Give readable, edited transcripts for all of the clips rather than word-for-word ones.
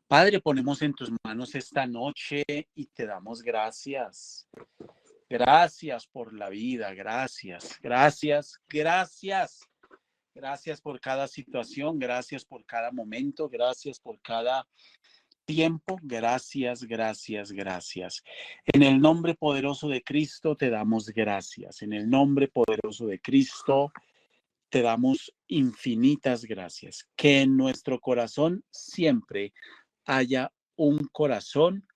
Padre, ponemos en tus manos esta noche y te damos gracias. Gracias por la vida, gracias, gracias, gracias. Gracias por cada situación, gracias por cada momento, gracias por cada tiempo, gracias, gracias, gracias. En el nombre poderoso de Cristo te damos gracias. En el nombre poderoso de Cristo te damos infinitas gracias. Que en nuestro corazón siempre haya un corazón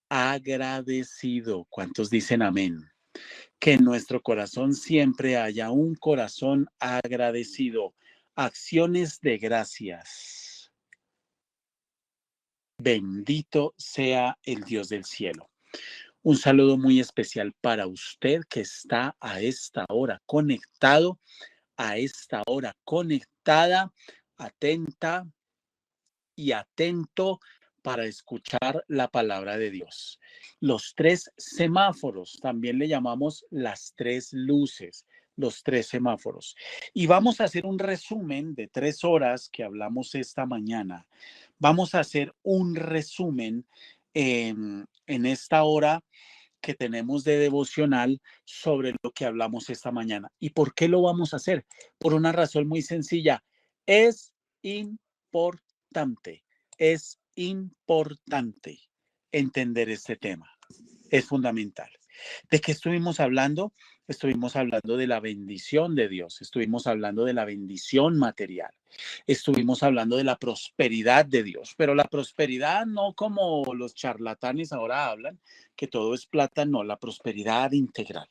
agradecido. ¿Cuántos dicen amén? Que en nuestro corazón siempre haya un corazón agradecido. Acciones de gracias. Bendito sea el Dios del cielo. Un saludo muy especial para usted que está a esta hora conectado, a esta hora conectada, atenta y atento para escuchar la palabra de Dios. Los tres semáforos, también le llamamos las tres luces, los tres semáforos. Y vamos a hacer un resumen de 3 horas que hablamos esta mañana. Vamos a hacer un resumen en esta hora que tenemos de devocional sobre lo que hablamos esta mañana. ¿Y por qué lo vamos a hacer? Por una razón muy sencilla. Es importante, es importante entender este tema. Es fundamental. ¿De qué estuvimos hablando? Estuvimos hablando de la bendición de Dios, estuvimos hablando de la bendición material, estuvimos hablando de la prosperidad de Dios, pero la prosperidad no como los charlatanes ahora hablan, que todo es plata, no, la prosperidad integral.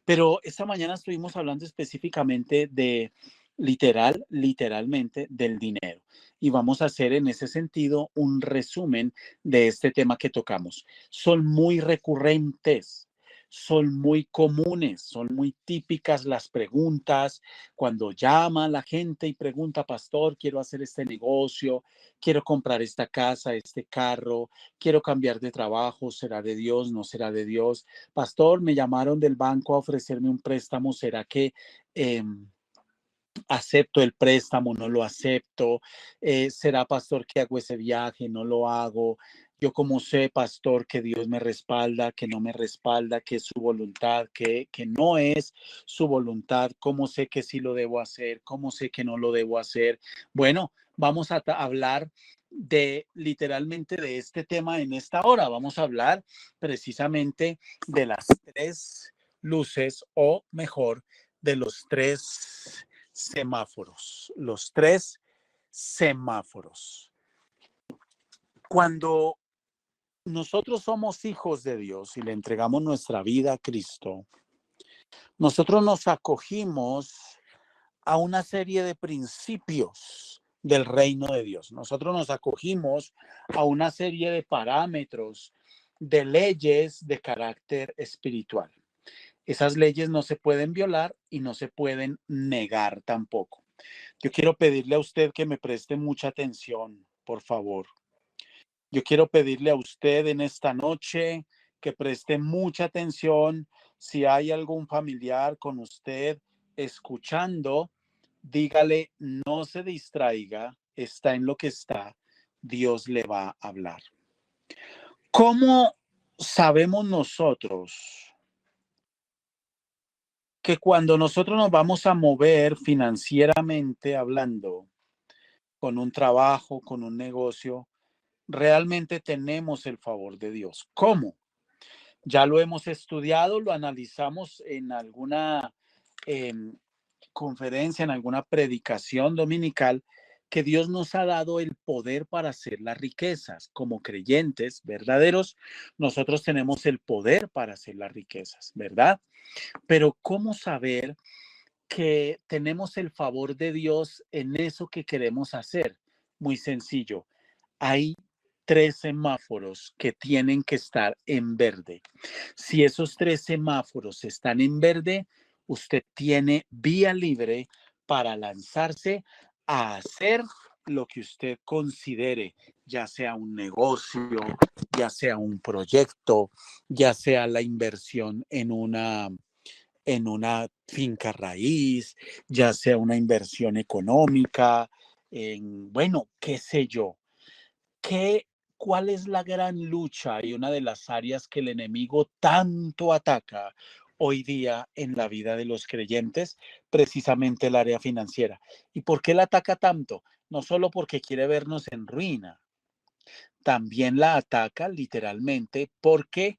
Pero esta mañana estuvimos hablando específicamente de literalmente del dinero. Y vamos a hacer en ese sentido un resumen de este tema que tocamos. Son muy recurrentes, son muy comunes, son muy típicas las preguntas. Cuando llama la gente y pregunta, pastor, quiero hacer este negocio, quiero comprar esta casa, este carro, quiero cambiar de trabajo, ¿será de Dios? ¿No será de Dios? Pastor, me llamaron del banco a ofrecerme un préstamo, ¿será que acepto el préstamo? ¿No lo acepto? ¿Será, pastor, que hago ese viaje? ¿No lo hago? Yo cómo sé, pastor, que Dios me respalda, que no me respalda, que es su voluntad, que no es su voluntad. ¿Cómo sé que sí lo debo hacer? ¿Cómo sé que no lo debo hacer? Bueno, vamos a hablar de literalmente de este tema en esta hora. Vamos a hablar precisamente de las tres luces, o mejor, de los tres semáforos. Los tres semáforos. Cuando nosotros somos hijos de Dios y le entregamos nuestra vida a Cristo, nosotros nos acogimos a una serie de principios del reino de Dios. Nosotros nos acogimos a una serie de parámetros, de leyes de carácter espiritual. Esas leyes no se pueden violar y no se pueden negar tampoco. Yo quiero pedirle a usted que me preste mucha atención, por favor. Yo quiero pedirle a usted en esta noche que preste mucha atención. Si hay algún familiar con usted escuchando, dígale, no se distraiga, está en lo que está, Dios le va a hablar. ¿Cómo sabemos nosotros que cuando nosotros nos vamos a mover financieramente hablando, con un trabajo, con un negocio, realmente tenemos el favor de Dios? ¿Cómo? Ya lo hemos estudiado, lo analizamos en alguna eh, conferencia, en alguna predicación dominical, que Dios nos ha dado el poder para hacer las riquezas. Como creyentes verdaderos, nosotros tenemos el poder para hacer las riquezas, ¿verdad? Pero ¿cómo saber que tenemos el favor de Dios en eso que queremos hacer? Muy sencillo. Hay 3 semáforos que tienen que estar en verde. Si esos 3 semáforos están en verde, usted tiene vía libre para lanzarse a hacer lo que usted considere, ya sea un negocio, ya sea un proyecto, ya sea la inversión en una finca raíz, ya sea una inversión económica, bueno, qué sé yo. ¿Qué, ¿Cuál es la gran lucha y una de las áreas que el enemigo tanto ataca hoy día en la vida de los creyentes? Precisamente el área financiera. ¿Y por qué la ataca tanto? No solo porque quiere vernos en ruina, también la ataca literalmente porque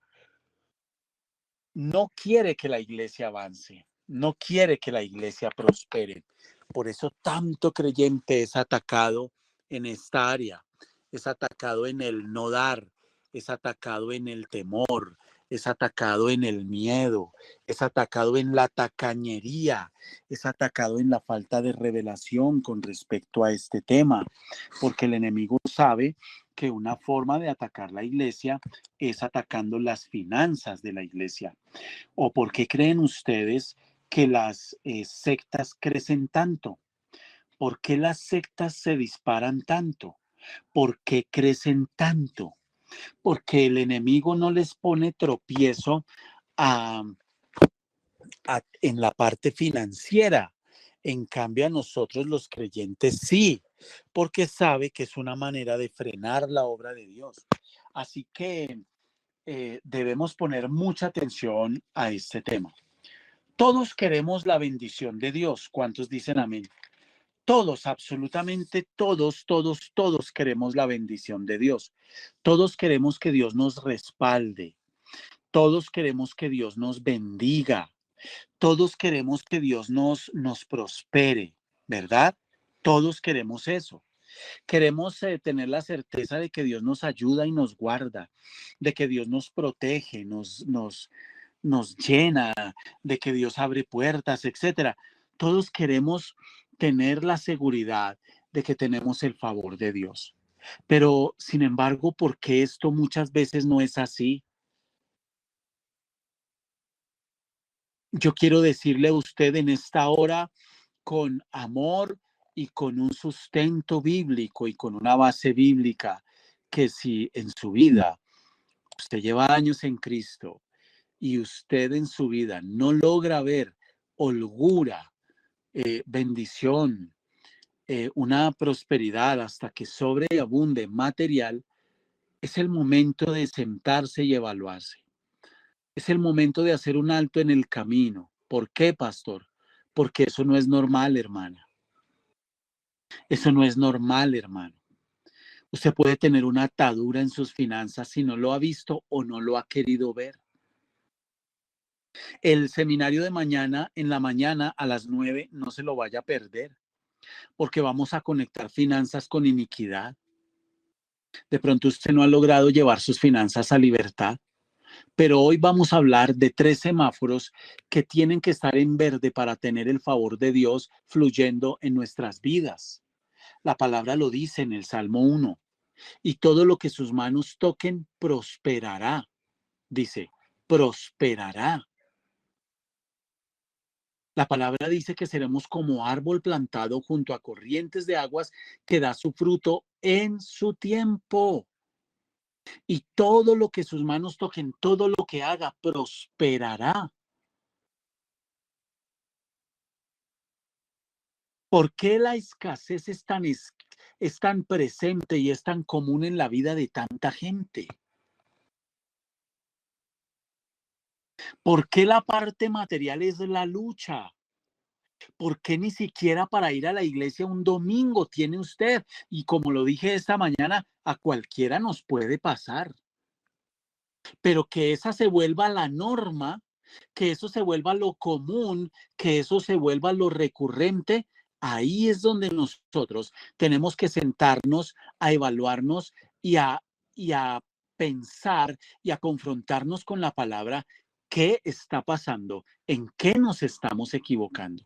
no quiere que la iglesia avance, no quiere que la iglesia prospere. Por eso tanto creyente es atacado en esta área, es atacado en el no dar, es atacado en el temor, es atacado en el miedo, es atacado en la tacañería, es atacado en la falta de revelación con respecto a este tema, porque el enemigo sabe que una forma de atacar la iglesia es atacando las finanzas de la iglesia. ¿O por qué creen ustedes que las sectas crecen tanto? ¿Por qué las sectas se disparan tanto? ¿Por qué crecen tanto? Porque el enemigo no les pone tropiezo a, en la parte financiera. En cambio, a nosotros los creyentes sí, porque sabe que es una manera de frenar la obra de Dios. Así que debemos poner mucha atención a este tema. Todos queremos la bendición de Dios. ¿Cuántos dicen amén? Todos, absolutamente todos, todos, todos queremos la bendición de Dios. Todos queremos que Dios nos respalde. Todos queremos que Dios nos bendiga. Todos queremos que Dios nos prospere, ¿verdad? Todos queremos eso. Queremos tener la certeza de que Dios nos ayuda y nos guarda, de que Dios nos protege, nos llena, de que Dios abre puertas, etcétera. Todos queremos tener la seguridad de que tenemos el favor de Dios. Pero, sin embargo, ¿por qué esto muchas veces no es así? Yo quiero decirle a usted en esta hora, con amor y con un sustento bíblico y con una base bíblica, que si en su vida usted lleva años en Cristo y usted en su vida no logra ver holgura, bendición, una prosperidad hasta que sobreabunde material, es el momento de sentarse y evaluarse. Es el momento de hacer un alto en el camino. ¿Por qué, pastor? Porque eso no es normal, hermana. Eso no es normal, hermano. Usted puede tener una atadura en sus finanzas si no lo ha visto o no lo ha querido ver. El seminario de mañana, en la mañana a las 9, no se lo vaya a perder, porque vamos a conectar finanzas con iniquidad. De pronto usted no ha logrado llevar sus finanzas a libertad, pero hoy vamos a hablar de 3 semáforos que tienen que estar en verde para tener el favor de Dios fluyendo en nuestras vidas. La palabra lo dice en el Salmo 1, y todo lo que sus manos toquen prosperará. Dice, prosperará. La palabra dice que seremos como árbol plantado junto a corrientes de aguas que da su fruto en su tiempo. Y todo lo que sus manos toquen, todo lo que haga, prosperará. ¿Por qué la escasez es tan presente y es tan común en la vida de tanta gente? ¿Por qué la parte material es la lucha? ¿Por qué ni siquiera para ir a la iglesia un domingo tiene usted? Y como lo dije esta mañana, a cualquiera nos puede pasar. Pero que esa se vuelva la norma, que eso se vuelva lo común, que eso se vuelva lo recurrente, ahí es donde nosotros tenemos que sentarnos a evaluarnos y a pensar y a confrontarnos con la palabra. ¿Qué está pasando? ¿En qué nos estamos equivocando?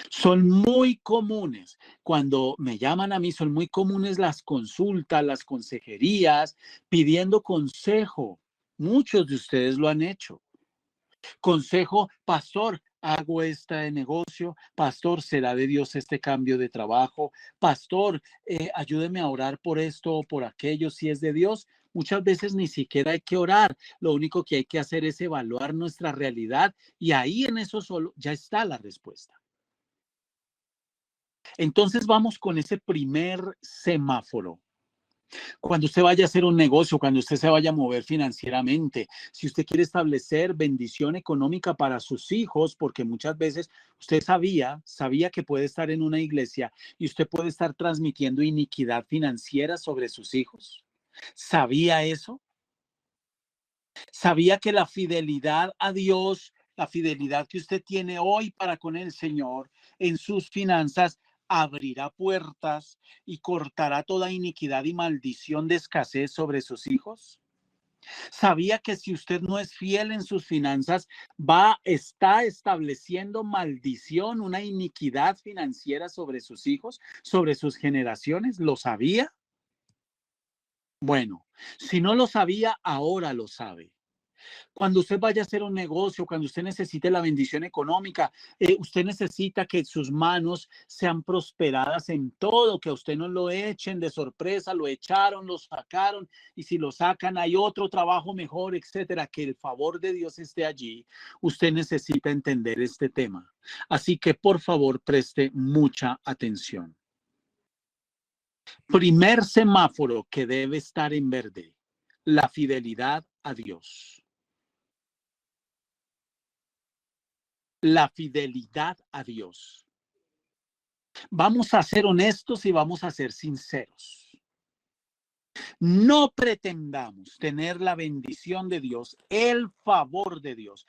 Son muy comunes. Cuando me llaman a mí, son muy comunes las consultas, las consejerías, pidiendo consejo. Muchos de ustedes lo han hecho. Consejo, pastor, hago este negocio, pastor, será de Dios este cambio de trabajo, pastor, ayúdeme a orar por esto o por aquello, si es de Dios. Muchas veces ni siquiera hay que orar, lo único que hay que hacer es evaluar nuestra realidad y ahí en eso solo ya está la respuesta. Entonces vamos con ese primer semáforo. Cuando usted vaya a hacer un negocio, cuando usted se vaya a mover financieramente, si usted quiere establecer bendición económica para sus hijos, porque muchas veces usted sabía que puede estar en una iglesia y usted puede estar transmitiendo iniquidad financiera sobre sus hijos. ¿Sabía eso? ¿Sabía que la fidelidad a Dios, la fidelidad que usted tiene hoy para con el Señor en sus finanzas, abrirá puertas y cortará toda iniquidad y maldición de escasez sobre sus hijos? ¿Sabía que si usted no es fiel en sus finanzas, está estableciendo maldición, una iniquidad financiera sobre sus hijos, sobre sus generaciones? ¿Lo sabía? Bueno, si no lo sabía, ahora lo sabe. Cuando usted vaya a hacer un negocio, cuando usted necesite la bendición económica, usted necesita que sus manos sean prosperadas en todo, que a usted no lo echen de sorpresa, lo echaron, lo sacaron, y si lo sacan hay otro trabajo mejor, etcétera, que el favor de Dios esté allí. Usted necesita entender este tema. Así que por favor preste mucha atención. Primer semáforo que debe estar en verde: la fidelidad a Dios. La fidelidad a Dios. Vamos a ser honestos y vamos a ser sinceros. No pretendamos tener la bendición de Dios, el favor de Dios,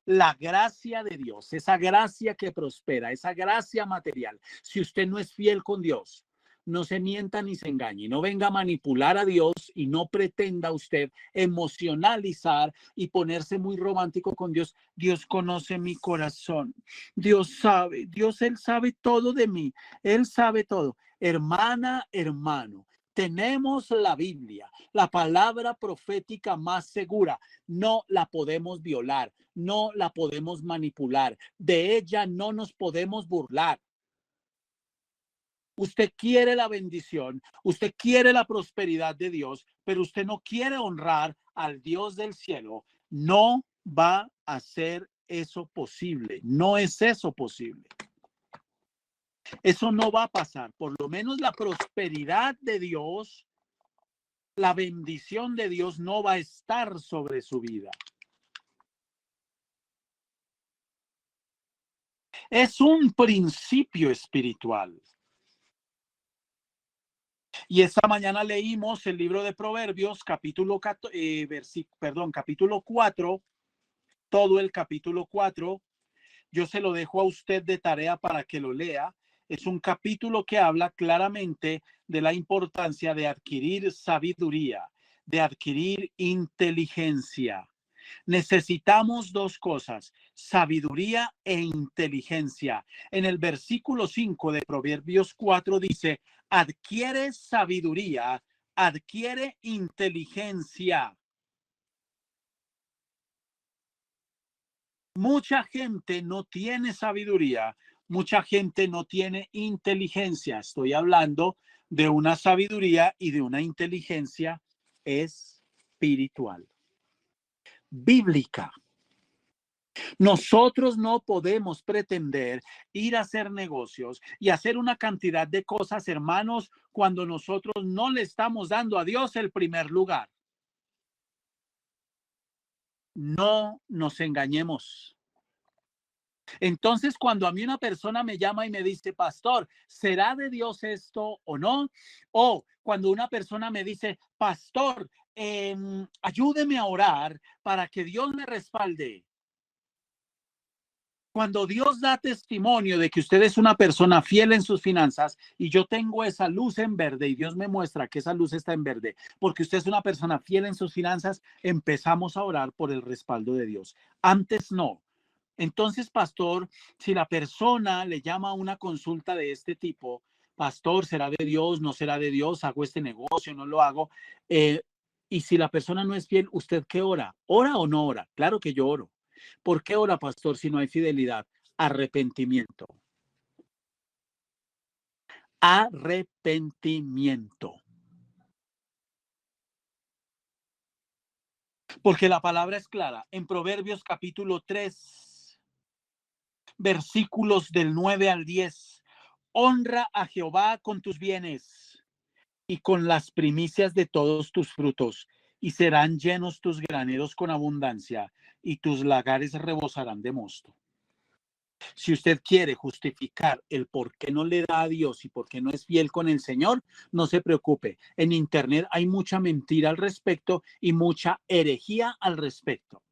la gracia de Dios, esa gracia que prospera, esa gracia material. Si usted no es fiel con Dios, no se mienta ni se engañe, no venga a manipular a Dios y no pretenda usted emocionalizar y ponerse muy romántico con Dios. Dios conoce mi corazón, Dios sabe, Él sabe todo de mí, Él sabe todo. Hermana, hermano, tenemos la Biblia, la palabra profética más segura. No la podemos violar, no la podemos manipular, de ella no nos podemos burlar. Usted quiere la bendición, usted quiere la prosperidad de Dios, pero usted no quiere honrar al Dios del cielo. No va a ser eso posible, no es eso posible. Eso no va a pasar. Por lo menos la prosperidad de Dios, la bendición de Dios no va a estar sobre su vida. Es un principio espiritual. Y esta mañana leímos el libro de Proverbios, capítulo 4, todo el capítulo 4. Yo se lo dejo a usted de tarea para que lo lea. Es un capítulo que habla claramente de la importancia de adquirir sabiduría, de adquirir inteligencia. Necesitamos dos cosas: sabiduría e inteligencia. En el versículo 5 de Proverbios 4 dice: adquiere sabiduría, adquiere inteligencia. Mucha gente no tiene sabiduría, mucha gente no tiene inteligencia. Estoy hablando de una sabiduría y de una inteligencia espiritual, bíblica. Nosotros no podemos pretender ir a hacer negocios y hacer una cantidad de cosas, hermanos, cuando nosotros no le estamos dando a Dios el primer lugar. No nos engañemos. Entonces, cuando a mí una persona me llama y me dice: pastor, ¿será de Dios esto o no? O cuando una persona me dice: pastor, ayúdeme a orar para que Dios me respalde. Cuando Dios da testimonio de que usted es una persona fiel en sus finanzas y yo tengo esa luz en verde y Dios me muestra que esa luz está en verde porque usted es una persona fiel en sus finanzas, empezamos a orar por el respaldo de Dios. Antes no. Entonces, pastor, si la persona le llama a una consulta de este tipo: pastor, ¿será de Dios? ¿No será de Dios? ¿Hago este negocio? ¿No lo hago? Y si la persona no es fiel, ¿usted qué ora? ¿Ora o no ora? Claro que yo oro. ¿Por qué ora, pastor, si no hay fidelidad? Arrepentimiento. Arrepentimiento. Porque la palabra es clara. En Proverbios capítulo 3, versículos del 9 al 10. Honra a Jehová con tus bienes y con las primicias de todos tus frutos, y serán llenos tus graneros con abundancia, y tus lagares rebosarán de mosto. Si usted quiere justificar el por qué no le da a Dios y por qué no es fiel con el Señor, no se preocupe. En Internet hay mucha mentira al respecto y mucha herejía al respecto.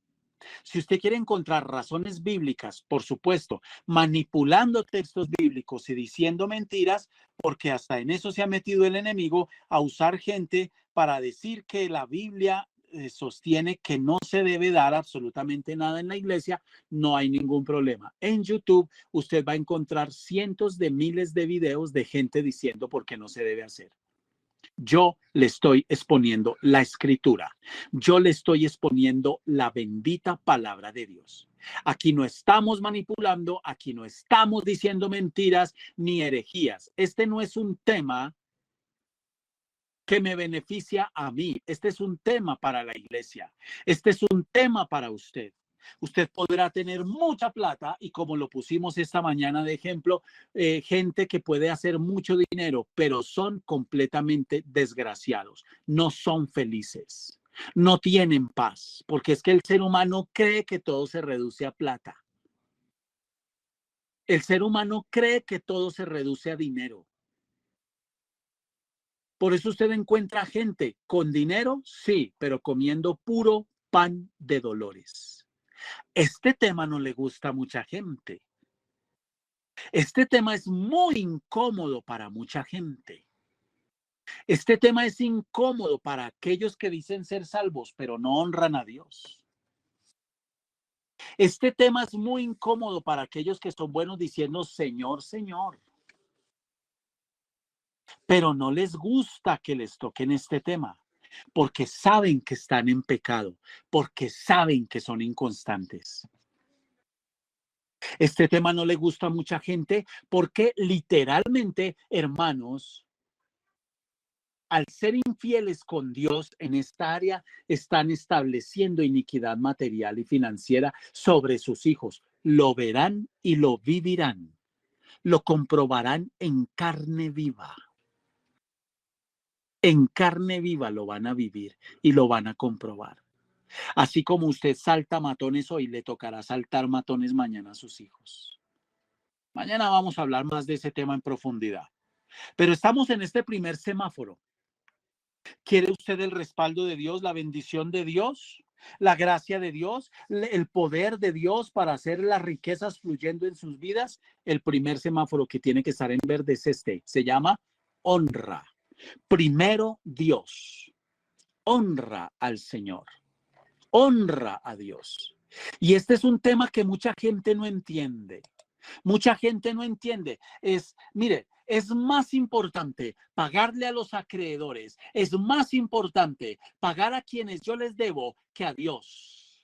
Si usted quiere encontrar razones bíblicas, por supuesto, manipulando textos bíblicos y diciendo mentiras, porque hasta en eso se ha metido el enemigo, a usar gente para decir que la Biblia sostiene que no se debe dar absolutamente nada en la iglesia, no hay ningún problema. En YouTube usted va a encontrar cientos de miles de videos de gente diciendo por qué no se debe hacer. Yo le estoy exponiendo la escritura. Yo le estoy exponiendo la bendita palabra de Dios. Aquí no estamos manipulando, aquí no estamos diciendo mentiras ni herejías. Este no es un tema que me beneficia a mí. Este es un tema para la iglesia. Este es un tema para usted. Usted podrá tener mucha plata y como lo pusimos esta mañana de ejemplo, gente que puede hacer mucho dinero, pero son completamente desgraciados. No son felices. No tienen paz, porque es que el ser humano cree que todo se reduce a plata. El ser humano cree que todo se reduce a dinero. Por eso usted encuentra gente con dinero, sí, pero comiendo puro pan de dolores. Este tema no le gusta a mucha gente. Este tema es muy incómodo para mucha gente. Este tema es incómodo para aquellos que dicen ser salvos, pero no honran a Dios. Este tema es muy incómodo para aquellos que son buenos diciendo Señor, Señor. Pero no les gusta que les toquen este tema, porque saben que están en pecado, porque saben que son inconstantes. Este tema no le gusta a mucha gente porque literalmente, hermanos, al ser infieles con Dios en esta área, están estableciendo iniquidad material y financiera sobre sus hijos. Lo verán y lo vivirán. Lo comprobarán en carne viva. En carne viva lo van a vivir y lo van a comprobar. Así como usted salta matones hoy, le tocará saltar matones mañana a sus hijos. Mañana vamos a hablar más de ese tema en profundidad. Pero estamos en este primer semáforo. ¿Quiere usted el respaldo de Dios, la bendición de Dios, la gracia de Dios, el poder de Dios para hacer las riquezas fluyendo en sus vidas? El primer semáforo que tiene que estar en verde es este. Se llama honra. Primero Dios. Honra al Señor. Honra a Dios. Y este es un tema que mucha gente no entiende. Mucha gente no entiende. Mire, es más importante pagarle a los acreedores. Es más importante pagar a quienes yo les debo que a Dios.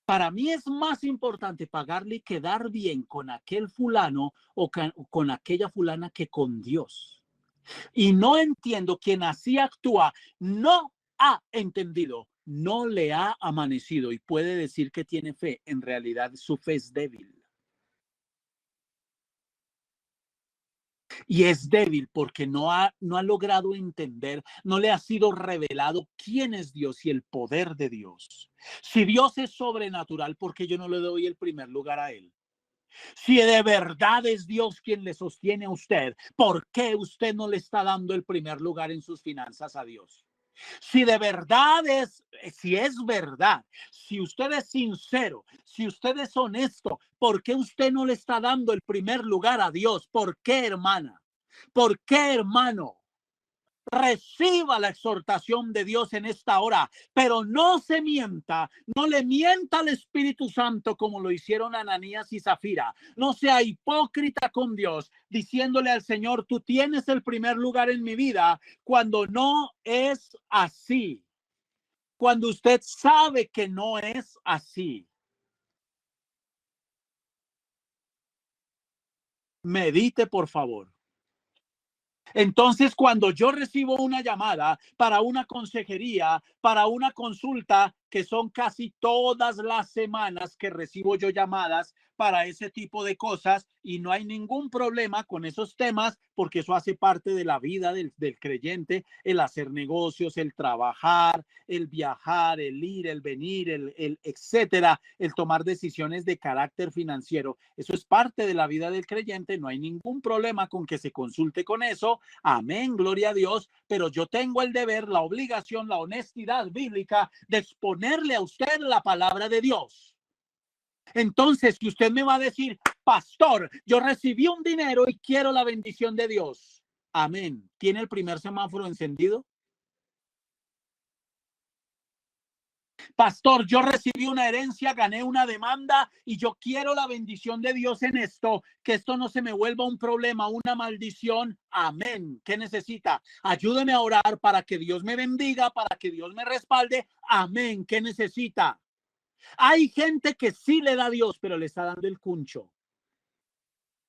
Para mí es más importante pagarle y quedar bien con aquel fulano o con aquella fulana que con Dios. Y no entiendo quien así actúa, no ha entendido, no le ha amanecido y puede decir que tiene fe. En realidad su fe es débil. Y es débil porque no ha logrado entender, no le ha sido revelado quién es Dios y el poder de Dios. Si Dios es sobrenatural, ¿por qué yo no le doy el primer lugar a Él? Si de verdad es Dios quien le sostiene a usted, ¿por qué usted no le está dando el primer lugar en sus finanzas a Dios? Si de verdad si es verdad, si usted es sincero, si usted es honesto, ¿por qué usted no le está dando el primer lugar a Dios? ¿Por qué, hermana? ¿Por qué, hermano? Reciba la exhortación de Dios en esta hora, pero no se mienta, no le mienta al Espíritu Santo como lo hicieron Ananías y Zafira. No sea hipócrita con Dios, diciéndole al Señor, tú tienes el primer lugar en mi vida, cuando no es así. Cuando usted sabe que no es así. Medite, por favor. Entonces, cuando yo recibo una llamada para una consejería, para una consulta, que son casi todas las semanas que recibo yo llamadas para ese tipo de cosas y no hay ningún problema con esos temas porque eso hace parte de la vida del creyente, el hacer negocios, el trabajar, el viajar, el ir, el venir, el etcétera, el tomar decisiones de carácter financiero. Eso es parte de la vida del creyente, no hay ningún problema con que se consulte con eso. Amén, gloria a Dios, pero yo tengo el deber, la obligación, la honestidad bíblica de exponerle a usted la palabra de Dios. Entonces, si usted me va a decir, pastor, yo recibí un dinero y quiero la bendición de Dios. Amén. ¿Tiene el primer semáforo encendido? Pastor, yo recibí una herencia, gané una demanda y yo quiero la bendición de Dios en esto, que esto no se me vuelva un problema, una maldición. Amén. ¿Qué necesita? Ayúdeme a orar para que Dios me bendiga, para que Dios me respalde. Amén. ¿Qué necesita? Hay gente que sí le da a Dios, pero le está dando el cuncho.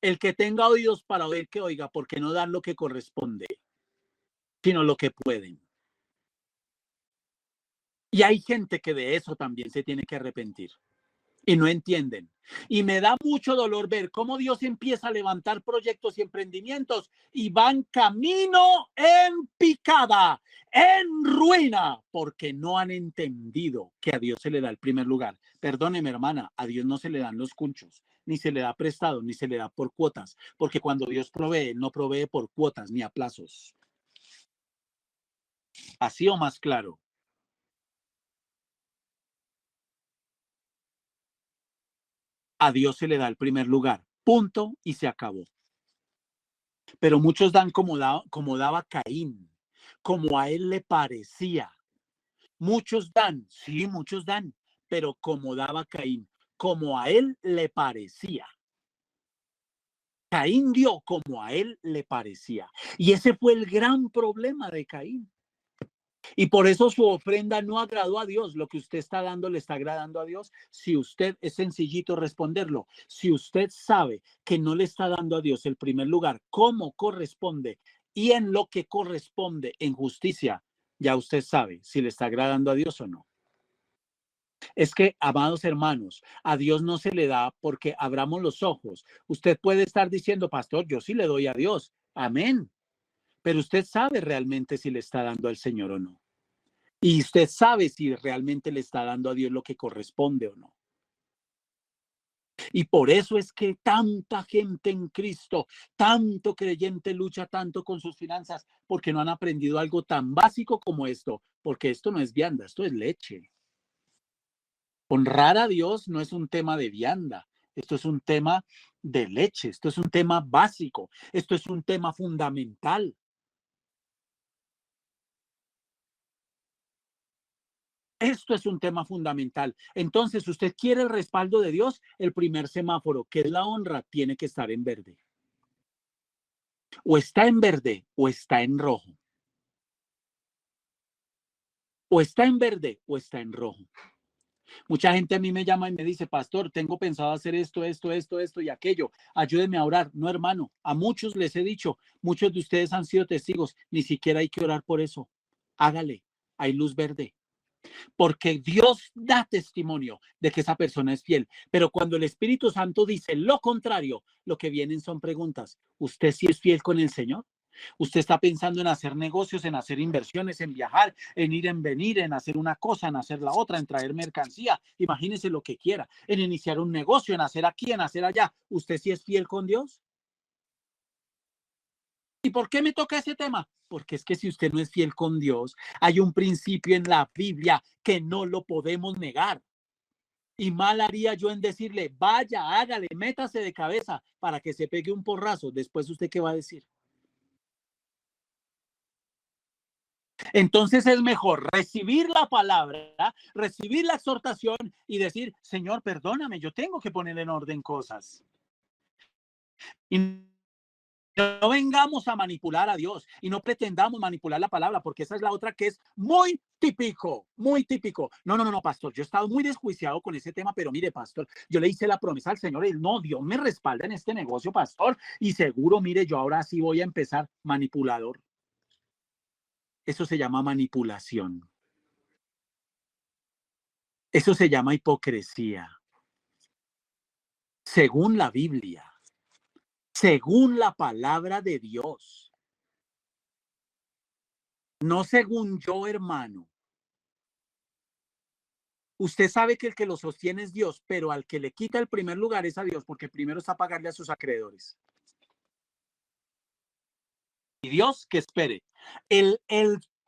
El que tenga oídos para oír, que oiga, porque no dan lo que corresponde, sino lo que pueden. Y hay gente que de eso también se tiene que arrepentir y no entienden. Y me da mucho dolor ver cómo Dios empieza a levantar proyectos y emprendimientos y van camino en picada, en ruina, porque no han entendido que a Dios se le da el primer lugar. Perdóneme, hermana, a Dios no se le dan los cunchos, ni se le da prestado, ni se le da por cuotas, porque cuando Dios provee, no provee por cuotas ni a plazos. Así o más claro. A Dios se le da el primer lugar. Punto y se acabó. Pero muchos dan como daba Caín, como a él le parecía. Muchos dan, sí, muchos dan, pero como daba Caín, como a él le parecía. Caín dio como a él le parecía. Y ese fue el gran problema de Caín. Y por eso su ofrenda no agradó a Dios. Lo que usted está dando le está agradando a Dios. Si usted, es sencillito responderlo, si usted sabe que no le está dando a Dios el primer lugar como corresponde y en lo que corresponde en justicia, ya usted sabe si le está agradando a Dios o no. Es que, amados hermanos, a Dios no se le da porque abramos los ojos. Usted puede estar diciendo, pastor, yo sí le doy a Dios. Amén. Pero usted sabe realmente si le está dando al Señor o no. Y usted sabe si realmente le está dando a Dios lo que corresponde o no. Y por eso es que tanta gente en Cristo, tanto creyente lucha tanto con sus finanzas, porque no han aprendido algo tan básico como esto, porque esto no es vianda, esto es leche. Honrar a Dios no es un tema de vianda, esto es un tema de leche, esto es un tema básico, esto es un tema fundamental. Esto es un tema fundamental. Entonces, usted quiere el respaldo de Dios, el primer semáforo, que es la honra, tiene que estar en verde. O está en verde o está en rojo. O está en verde o está en rojo. Mucha gente a mí me llama y me dice, pastor, tengo pensado hacer esto y aquello. Ayúdeme a orar. No, hermano, a muchos les he dicho, muchos de ustedes han sido testigos, ni siquiera hay que orar por eso. Hágale, hay luz verde. Porque Dios da testimonio de que esa persona es fiel. Pero cuando el Espíritu Santo dice lo contrario, lo que vienen son preguntas. ¿Usted sí es fiel con el Señor? ¿Usted está pensando en hacer negocios, en hacer inversiones, en viajar, en ir, en venir, en hacer una cosa, en hacer la otra, en traer mercancía? Imagínese lo que quiera, en iniciar un negocio, en hacer aquí, en hacer allá. ¿Usted sí es fiel con Dios? ¿Y por qué me toca ese tema? Porque es que si usted no es fiel con Dios, hay un principio en la Biblia que no lo podemos negar. Y mal haría yo en decirle, vaya, hágale, métase de cabeza para que se pegue un porrazo. Después, ¿usted qué va a decir? Entonces es mejor recibir la palabra, recibir la exhortación y decir, Señor, perdóname, yo tengo que poner en orden cosas. Y no vengamos a manipular a Dios y no pretendamos manipular la palabra, porque esa es la otra que es muy típico, muy típico. No, no, no, no, pastor, yo he estado muy desjuiciado con ese tema, pero mire, pastor, yo le hice la promesa al Señor y no, Dios me respalda en este negocio, pastor, y seguro, mire, yo ahora sí voy a empezar manipulador. Eso se llama manipulación. Eso se llama hipocresía. Según la Biblia, según la palabra de Dios, no según yo, hermano. Usted sabe que el que lo sostiene es Dios, pero al que le quita el primer lugar es a Dios, porque primero está a pagarle a sus acreedores. Y Dios, que espere, el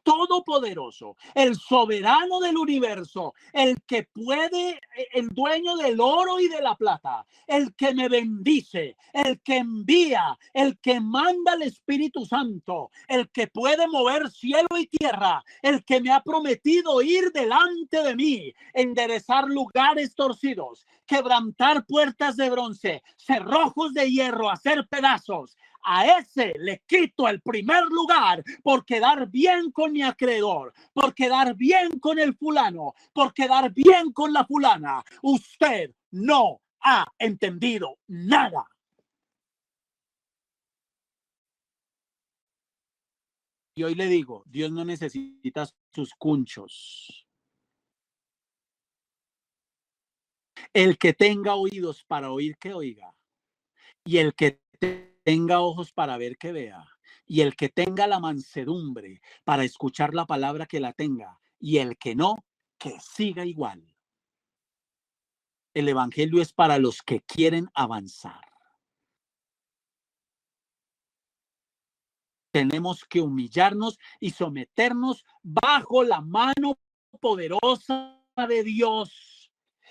todopoderoso, el soberano del universo, el que puede, el dueño del oro y de la plata, el que me bendice, el que envía, el que manda el Espíritu Santo, el que puede mover cielo y tierra, el que me ha prometido ir delante de mí, enderezar lugares torcidos, quebrantar puertas de bronce, cerrojos de hierro, hacer pedazos. A ese le quito el primer lugar por quedar bien con mi acreedor, por quedar bien con el fulano, por quedar bien con la fulana. Usted no ha entendido nada. Y hoy le digo, Dios no necesita sus cunchos. El que tenga oídos para oír, que oiga. Y el que tenga ojos para ver, que vea. Y el que tenga la mansedumbre para escuchar la palabra, que la tenga. Y el que no, que siga igual. El evangelio es para los que quieren avanzar. Tenemos que humillarnos y someternos bajo la mano poderosa de Dios.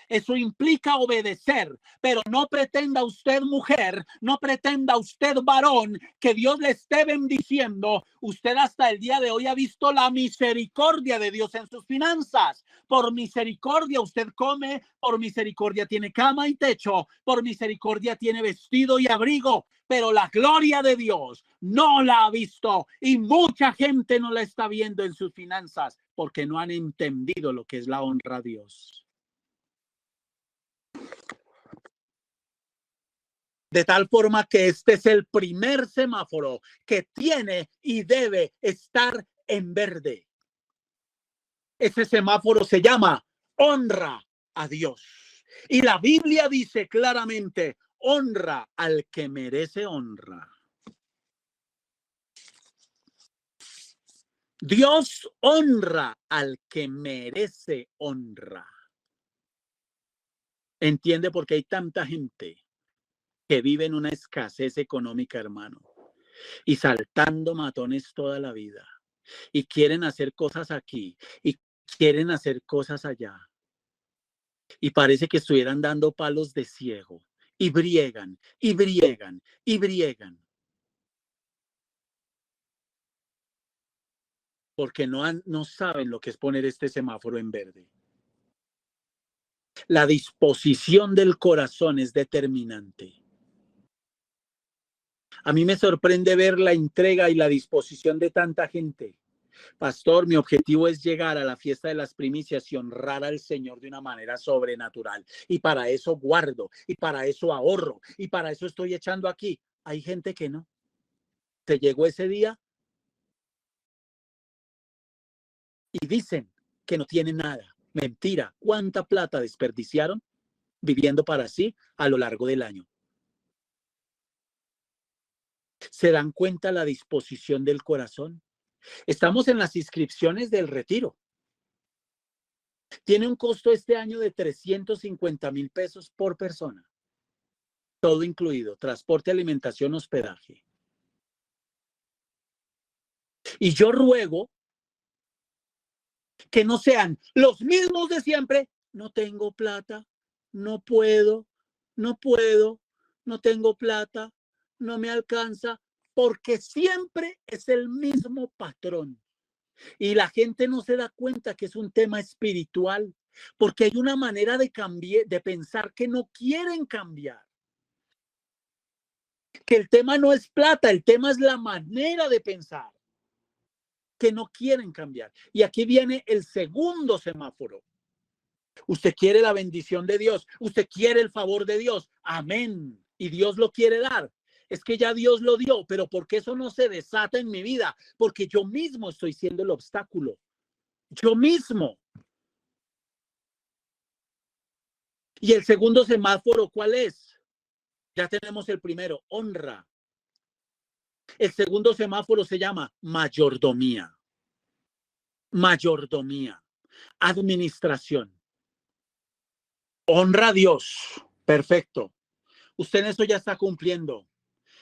Eso implica obedecer, pero no pretenda usted, mujer, no pretenda usted, varón, que Dios le esté bendiciendo. Usted hasta el día de hoy ha visto la misericordia de Dios en sus finanzas. Por misericordia usted come, por misericordia tiene cama y techo, por misericordia tiene vestido y abrigo, pero la gloria de Dios no la ha visto y mucha gente no la está viendo en sus finanzas porque no han entendido lo que es la honra a Dios. De tal forma que este es el primer semáforo que tiene y debe estar en verde. Ese semáforo se llama honra a Dios. Y la Biblia dice claramente, honra al que merece honra. Dios honra al que merece honra. ¿Entiende por qué hay tanta gente que vive en una escasez económica, hermano? Y saltando matones toda la vida. Y quieren hacer cosas aquí y quieren hacer cosas allá. Y parece que estuvieran dando palos de ciego. Y briegan, y briegan, y briegan. Porque no saben lo que es poner este semáforo en verde. La disposición del corazón es determinante. A mí me sorprende ver la entrega y la disposición de tanta gente. Pastor, mi objetivo es llegar a la fiesta de las primicias y honrar al Señor de una manera sobrenatural. Y para eso guardo, y para eso ahorro, y para eso estoy echando aquí. Hay gente que no. Se llegó ese día y dicen que no tienen nada. Mentira. ¿Cuánta plata desperdiciaron viviendo para sí a lo largo del año? ¿Se dan cuenta la disposición del corazón? Estamos en las inscripciones del retiro. Tiene un costo este año de 350,000 pesos por persona. Todo incluido, transporte, alimentación, hospedaje. Y yo ruego que no sean los mismos de siempre. No tengo plata, no puedo, no tengo plata, no me alcanza, porque siempre es el mismo patrón. Y la gente no se da cuenta que es un tema espiritual, porque hay una manera de cambiar, de pensar que no quieren cambiar. Que el tema no es plata, el tema es la manera de pensar, que no quieren cambiar. Y aquí viene el segundo semáforo. Usted quiere la bendición de Dios, usted quiere el favor de Dios, amén, y Dios lo quiere dar. Es que ya Dios lo dio, pero ¿por qué eso no se desata en mi vida? Porque yo mismo estoy siendo el obstáculo. Yo mismo. Y el segundo semáforo, ¿cuál es? Ya tenemos el primero, honra. El segundo semáforo se llama mayordomía. Mayordomía, administración. Honra a Dios. Perfecto. Usted en eso ya está cumpliendo.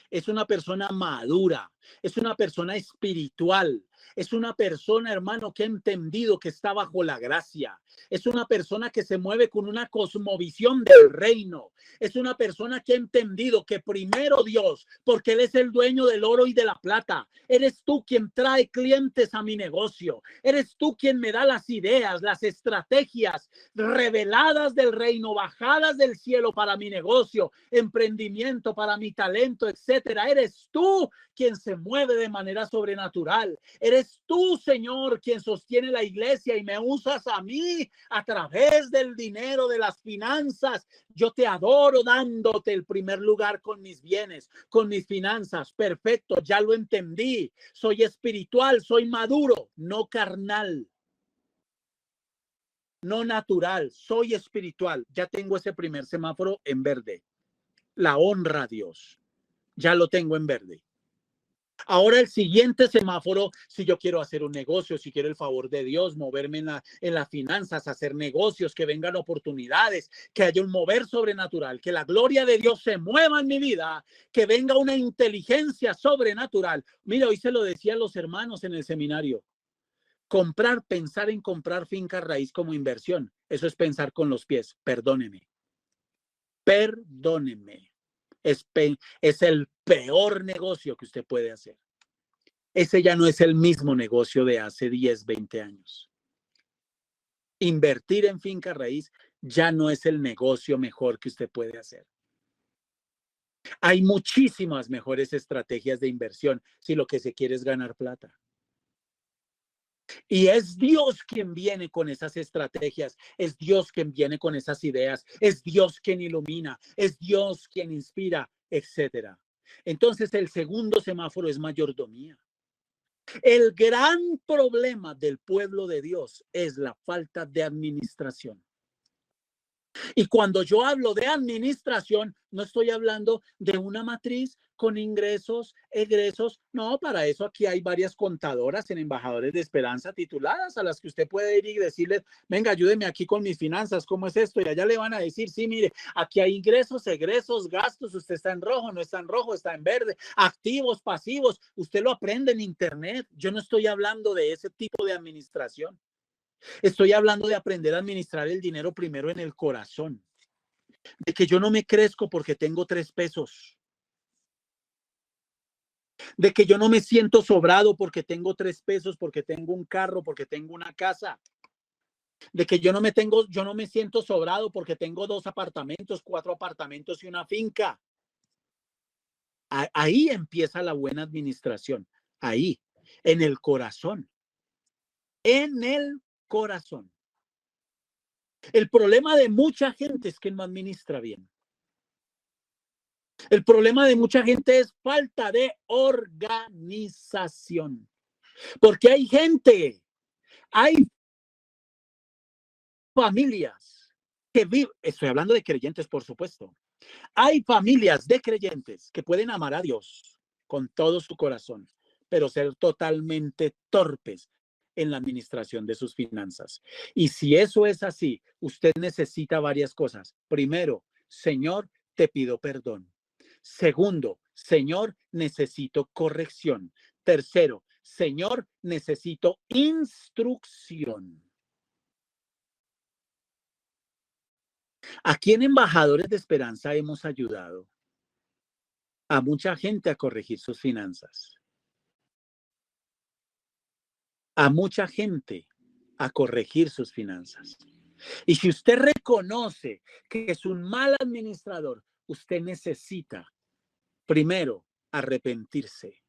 Es una persona madura, es una persona espiritual, es una persona, hermano, que ha entendido que está bajo la gracia, es una persona que se mueve con una cosmovisión del reino, es una persona que ha entendido que primero Dios, porque Él es el dueño del oro y de la plata, eres tú quien trae clientes a mi negocio, eres tú quien me da las ideas, las estrategias reveladas del reino, bajadas del cielo para mi negocio, emprendimiento, para mi talento, etcétera. Eres tú quien se mueve de manera sobrenatural. Eres tú, Señor, quien sostiene la iglesia y me usas a mí a través del dinero, de las finanzas. Yo te adoro dándote el primer lugar con mis bienes, con mis finanzas. Perfecto, ya lo entendí. Soy espiritual, soy maduro, no carnal. No natural, soy espiritual. Ya tengo ese primer semáforo en verde. La honra a Dios. Ya lo tengo en verde. Ahora el siguiente semáforo, si yo quiero hacer un negocio, si quiero el favor de Dios, moverme en las finanzas, hacer negocios, que vengan oportunidades, que haya un mover sobrenatural, que la gloria de Dios se mueva en mi vida, que venga una inteligencia sobrenatural. Mira, hoy se lo decía a los hermanos en el seminario. Pensar en comprar finca raíz como inversión, eso es pensar con los pies. Perdóneme. Perdóneme. Es el peor negocio que usted puede hacer. Ese ya no es el mismo negocio de hace 10, 20 años. Invertir en finca raíz ya no es el negocio mejor que usted puede hacer. Hay muchísimas mejores estrategias de inversión si lo que se quiere es ganar plata. Y es Dios quien viene con esas estrategias, es Dios quien viene con esas ideas, es Dios quien ilumina, es Dios quien inspira, etcétera. Entonces el segundo semáforo es mayordomía. El gran problema del pueblo de Dios es la falta de administración. Y cuando yo hablo de administración, no estoy hablando de una matriz con ingresos, egresos. No, para eso aquí hay varias contadoras en Embajadores de Esperanza tituladas a las que usted puede ir y decirles, venga, ayúdeme aquí con mis finanzas, ¿cómo es esto? Y allá le van a decir, sí, mire, aquí hay ingresos, egresos, gastos, usted está en rojo, no está en rojo, está en verde, activos, pasivos, usted lo aprende en internet. Yo no estoy hablando de ese tipo de administración. Estoy hablando de aprender a administrar el dinero primero en el corazón. De que yo no me crezco porque tengo 3 pesos. De que yo no me siento sobrado porque tengo 3 pesos, porque tengo un carro, porque tengo una casa. De que yo no me siento sobrado porque tengo 2 apartamentos, 4 apartamentos y una finca. Ahí empieza la buena administración. Ahí, en el corazón. En el corazón. El problema de mucha gente es que no administra bien. El problema de mucha gente es falta de organización. Porque hay gente, hay familias que viven, estoy hablando de creyentes, por supuesto. Hay familias de creyentes que pueden amar a Dios con todo su corazón, pero ser totalmente torpes en la administración de sus finanzas. Y si eso es así, usted necesita varias cosas. Primero, Señor, te pido perdón. Segundo, Señor, necesito corrección. Tercero, Señor, necesito instrucción. Aquí en Embajadores de Esperanza hemos ayudado a mucha gente a corregir sus finanzas. A mucha gente a corregir sus finanzas. Y si usted reconoce que es un mal administrador, usted necesita primero arrepentirse.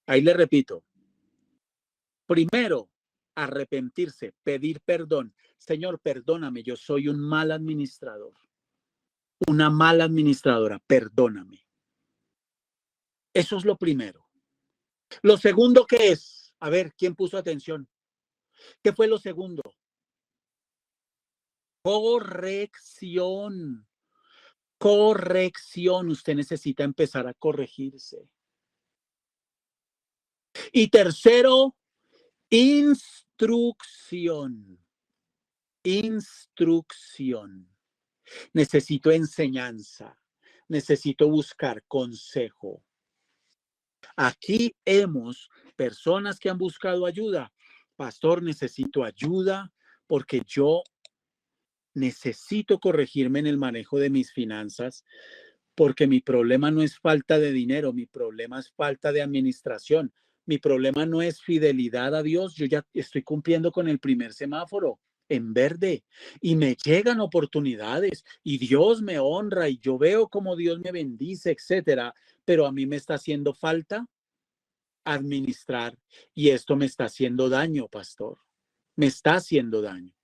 Ahí le repito, primero arrepentirse, pedir perdón. Señor, perdóname, yo soy un mal administrador, una mala administradora, perdóname. Eso es lo primero. Lo segundo, ¿qué es? A ver, ¿quién puso atención? ¿Qué fue lo segundo? Corrección. Corrección. Usted necesita empezar a corregirse. Y tercero, instrucción. Instrucción. Necesito enseñanza. Necesito buscar consejo. Aquí hemos personas que han buscado ayuda. Pastor, necesito ayuda porque yo necesito corregirme en el manejo de mis finanzas, porque mi problema no es falta de dinero, mi problema es falta de administración. Mi problema no es fidelidad a Dios. Yo ya estoy cumpliendo con el primer semáforo en verde y me llegan oportunidades y Dios me honra y yo veo cómo Dios me bendice, etcétera, pero a mí me está haciendo falta administrar y esto me está haciendo daño, pastor. Me está haciendo daño.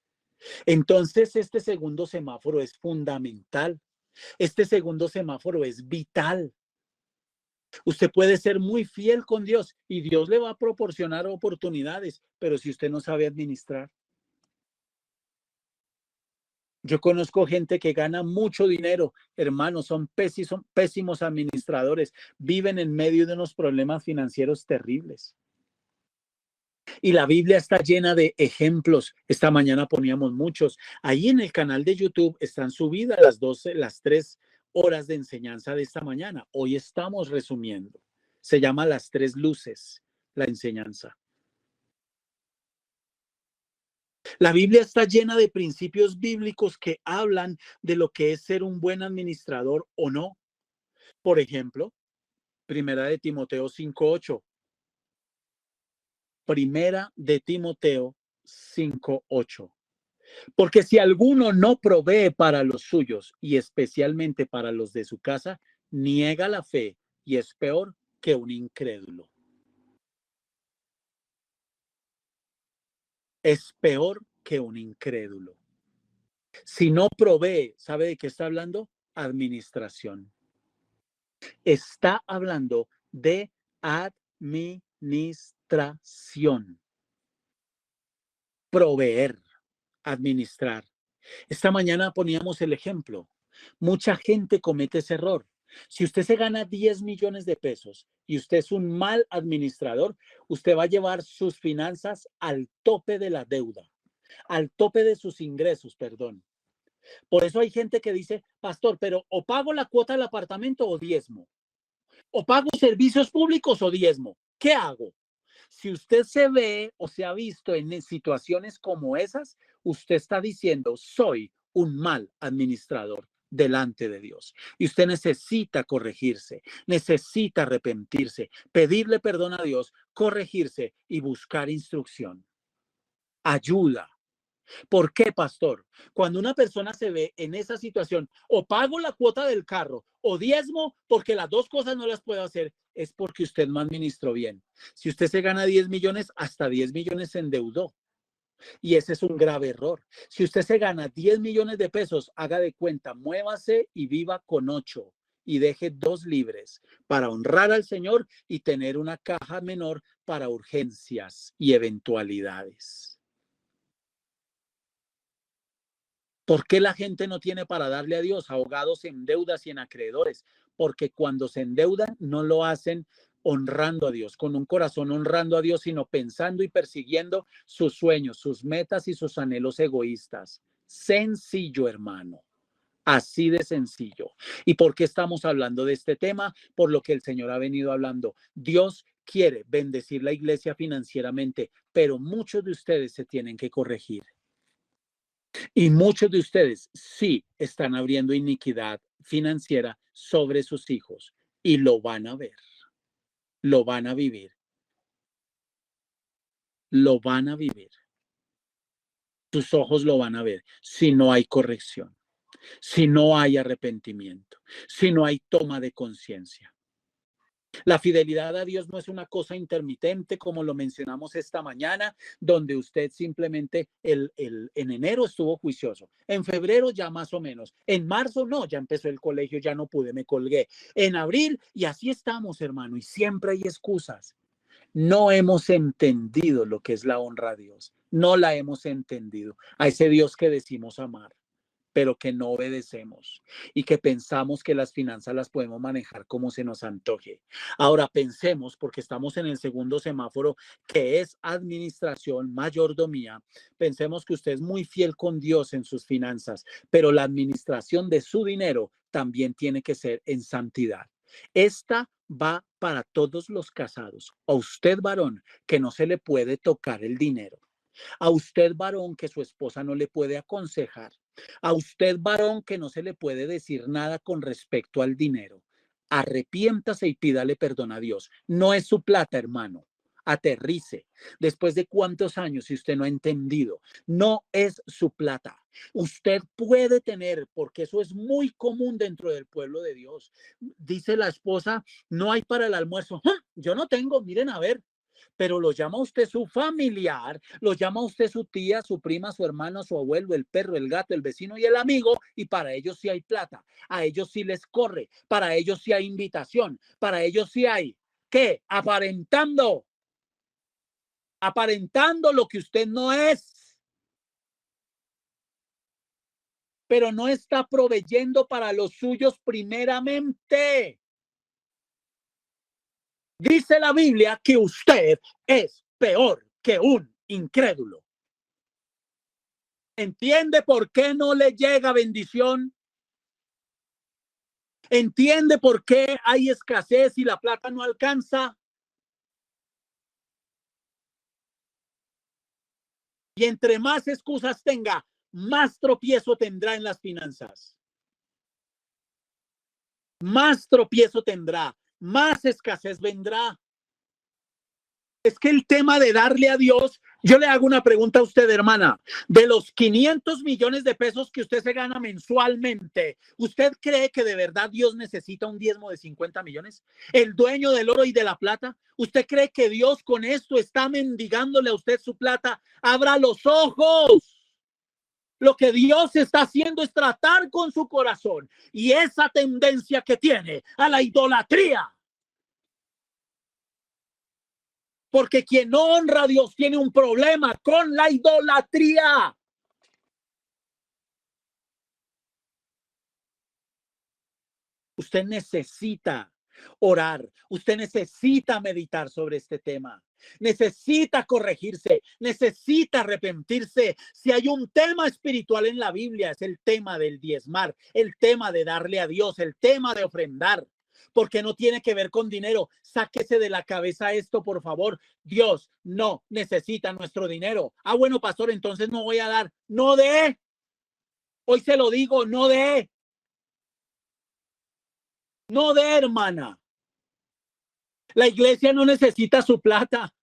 Entonces, este segundo semáforo es fundamental. Este segundo semáforo es vital. Usted puede ser muy fiel con Dios y Dios le va a proporcionar oportunidades, pero si usted no sabe administrar. Yo conozco gente que gana mucho dinero, hermanos, son pésimos administradores, viven en medio de unos problemas financieros terribles. Y la Biblia está llena de ejemplos. Esta mañana poníamos muchos. Ahí en el canal de YouTube están subidas las 3 horas de enseñanza de esta mañana. Hoy estamos resumiendo. Se llama Las 3 luces, la enseñanza. La Biblia está llena de principios bíblicos que hablan de lo que es ser un buen administrador o no. Por ejemplo, Primera de Timoteo 5:8. Primera de Timoteo 5:8. Porque si alguno no provee para los suyos y especialmente para los de su casa, niega la fe y es peor que un incrédulo. Es peor que un incrédulo. Si no provee, ¿sabe de qué está hablando? Administración. Está hablando de administración. Proveer, administrar. Esta mañana poníamos el ejemplo. Mucha gente comete ese error. Si usted se gana 10 millones de pesos y usted es un mal administrador, usted va a llevar sus finanzas al tope de la deuda, al tope de sus ingresos, perdón. Por eso hay gente que dice, pastor, pero o pago la cuota del apartamento o diezmo, o pago servicios públicos o diezmo. ¿Qué hago? Si usted se ve o se ha visto en situaciones como esas, usted está diciendo, soy un mal administrador delante de Dios. Y usted necesita corregirse, necesita arrepentirse, pedirle perdón a Dios, corregirse y buscar instrucción, ayuda. ¿Por qué, pastor? Cuando una persona se ve en esa situación, o pago la cuota del carro o diezmo, porque las dos cosas no las puedo hacer, es porque usted no administró bien. Si usted se gana 10 millones, hasta 10 millones se endeudó. Y ese es un grave error. Si usted se gana 10 millones de pesos, haga de cuenta, muévase y viva con 8 y deje 2 libres para honrar al Señor y tener una caja menor para urgencias y eventualidades. ¿Por qué la gente no tiene para darle a Dios? Ahogados en deudas y en acreedores. Porque cuando se endeudan no lo hacen honrando a Dios, con un corazón honrando a Dios, sino pensando y persiguiendo sus sueños, sus metas y sus anhelos egoístas. Sencillo, hermano. Así de sencillo. ¿Y por qué estamos hablando de este tema? Por lo que el Señor ha venido hablando. Dios quiere bendecir la iglesia financieramente, pero muchos de ustedes se tienen que corregir. Y muchos de ustedes sí están abriendo iniquidad financiera sobre sus hijos y lo van a ver, lo van a vivir, lo van a vivir. Tus ojos lo van a ver si no hay corrección, si no hay arrepentimiento, si no hay toma de conciencia. La fidelidad a Dios no es una cosa intermitente como lo mencionamos esta mañana, donde usted simplemente en enero estuvo juicioso, en febrero ya más o menos, en marzo no, ya empezó el colegio, ya no pude, me colgué, en abril y así estamos, hermano, y siempre hay excusas. No hemos entendido lo que es la honra a Dios, no la hemos entendido, a ese Dios que decimos amar. pero que no obedecemos y que pensamos que las finanzas las podemos manejar como se nos antoje. Ahora pensemos, porque estamos en el segundo semáforo, que es administración, mayordomía. Pensemos que usted es muy fiel con Dios en sus finanzas, pero la administración de su dinero también tiene que ser en santidad. Esta va para todos los casados. A usted, varón, que no se le puede tocar el dinero. A usted, varón, que su esposa no le puede aconsejar. A usted, varón, que no se le puede decir nada con respecto al dinero. Arrepiéntase y pídale perdón a Dios. No es su plata, hermano. Aterrice. Después de cuántos años, si usted no ha entendido, no es su plata. Usted puede tener, porque eso es muy común dentro del pueblo de Dios. Dice la esposa, no hay para el almuerzo. ¡Ah! Yo no tengo, miren a ver. Pero lo llama usted su familiar, lo llama usted su tía, su prima, su hermano, su abuelo, el perro, el gato, el vecino y el amigo, y para ellos sí hay plata, a ellos sí les corre, para ellos sí hay invitación, para ellos sí hay, ¿qué? Aparentando lo que usted no es, pero no está proveyendo para los suyos primeramente. Dice la Biblia que usted es peor que un incrédulo. ¿Entiende por qué no le llega bendición? ¿Entiende por qué hay escasez y la plata no alcanza? Y entre más excusas tenga, más tropiezo tendrá en las finanzas. Más tropiezo tendrá, más escasez vendrá. Es que el tema de darle a Dios, yo le hago una pregunta a usted, hermana. De los 500 millones de pesos que usted se gana mensualmente, ¿usted cree que de verdad Dios necesita un diezmo de 50 millones? ¿El dueño del oro y de la plata? ¿Usted cree que Dios con esto está mendigándole a usted su plata? ¡Abra los ojos! Lo que Dios está haciendo es tratar con su corazón y esa tendencia que tiene a la idolatría. Porque quien no honra a Dios tiene un problema con la idolatría. Usted necesita orar, usted necesita meditar sobre este tema, necesita corregirse, necesita arrepentirse. Si hay un tema espiritual en la Biblia, es el tema del diezmar, el tema de darle a Dios, el tema de ofrendar. Porque no tiene que ver con dinero. Sáquese de la cabeza esto, por favor. Dios no necesita nuestro dinero. Ah, bueno, pastor, entonces no voy a dar. No dé. Hoy se lo digo, no dé. No dé, hermana. La iglesia no necesita su plata.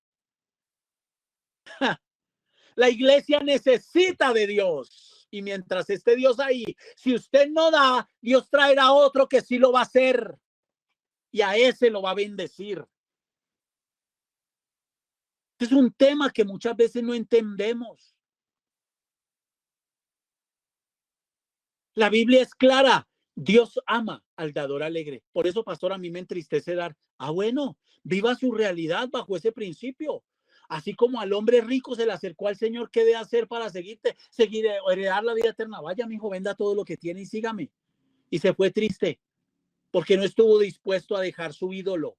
La iglesia necesita de Dios. Y mientras esté Dios ahí, si usted no da, Dios traerá otro que sí lo va a hacer. Y a ese lo va a bendecir. Es un tema que muchas veces no entendemos. La Biblia es clara. Dios ama al dador alegre. Por eso, pastor, a mí me entristece dar. Ah, bueno, viva su realidad bajo ese principio. Así como al hombre rico se le acercó al Señor, ¿qué debe hacer para seguir, heredar la vida eterna? Vaya, mi hijo, venda todo lo que tiene y sígame. Y se fue triste porque no estuvo dispuesto a dejar su ídolo,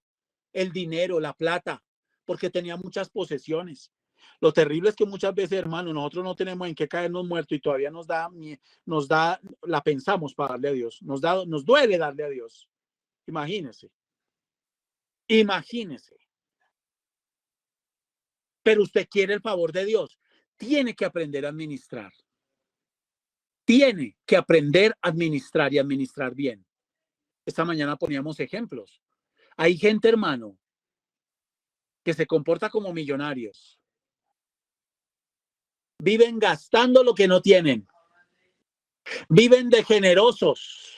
el dinero, la plata, porque tenía muchas posesiones. Lo terrible es que muchas veces, hermano, nosotros no tenemos en qué caernos muertos y todavía la pensamos para darle a Dios. Nos duele darle a Dios. Imagínese. Imagínese. Pero usted quiere el favor de Dios. Tiene que aprender a administrar. Tiene que aprender a administrar y administrar bien. Esta mañana poníamos ejemplos. Hay gente, hermano, que se comporta como millonarios. Viven gastando lo que no tienen. Viven de generosos.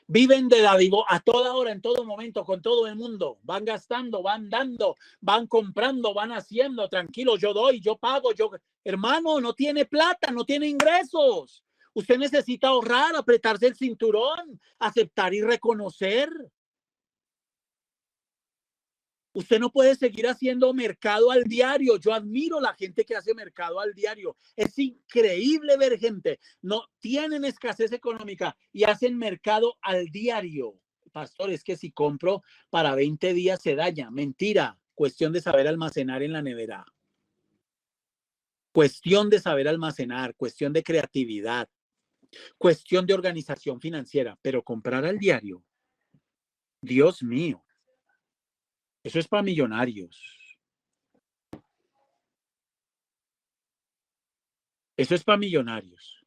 Viven de dadivo a toda hora, en todo momento, con todo el mundo. Van gastando, van dando, van comprando, van haciendo. Tranquilo, yo doy, yo pago. Hermano, no tiene plata, no tiene ingresos. Usted necesita ahorrar, apretarse el cinturón, aceptar y reconocer. Usted no puede seguir haciendo mercado al diario. Yo admiro la gente que hace mercado al diario. Es increíble ver gente. No tienen escasez económica y hacen mercado al diario. Pastor, es que si compro para 20 días se daña. Mentira. Cuestión de saber almacenar en la nevera. Cuestión de saber almacenar. Cuestión de creatividad. Cuestión de organización financiera. Pero comprar al diario. Dios mío. Eso es para millonarios. Eso es para millonarios.